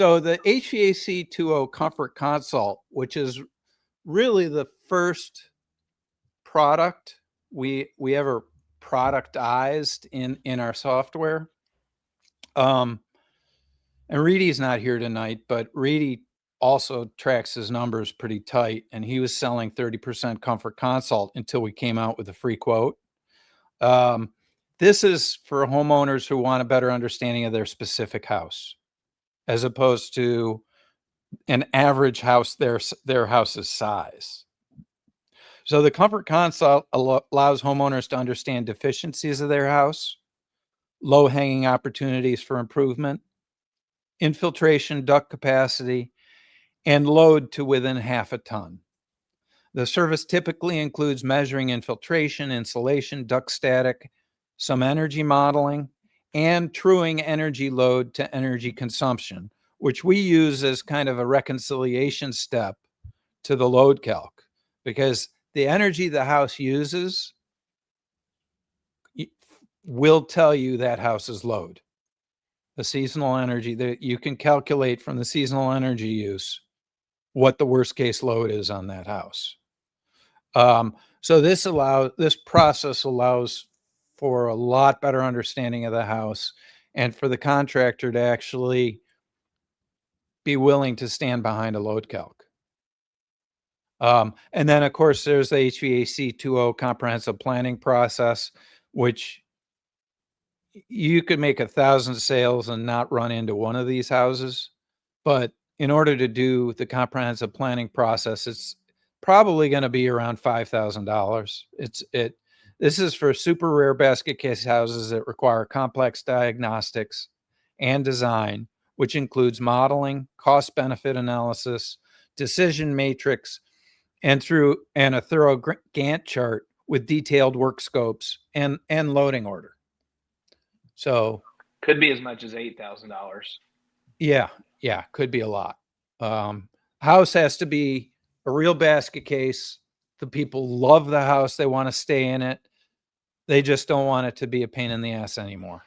So the HVAC20 Comfort Consult, which is really the first product we ever productized in our software. And Reedy's not here tonight, but Reedy also tracks his numbers pretty tight, and he was selling 30% Comfort Consult until we came out with a free quote. This is for homeowners who want a better understanding of their specific house, as opposed to an average house, their house's size. So the Comfort Consult allows homeowners to understand deficiencies of their house, low-hanging opportunities for improvement, infiltration, duct capacity, and load to within half a ton. The service typically includes measuring infiltration, insulation, duct static, some energy modeling, and truing energy load to energy consumption, which we use as kind of a reconciliation step to the load calc, because the energy the house uses will tell you that house's load. The seasonal energy that you can calculate from the seasonal energy use what the worst case load is on that house. So this process allows for a lot better understanding of the house and for the contractor to actually be willing to stand behind a load calc. And then, of course, there's the HVAC20 comprehensive planning process, which you could make 1,000 sales and not run into one of these houses. But in order to do the comprehensive planning process, it's probably going to be around $5,000. This is for super rare basket case houses that require complex diagnostics and design, which includes modeling, cost benefit analysis, decision matrix, and a thorough Gantt chart with detailed work scopes and loading order. So could be as much as $8,000. Yeah, could be a lot. House has to be a real basket case. The people love the house. They want to stay in it. They just don't want it to be a pain in the ass anymore.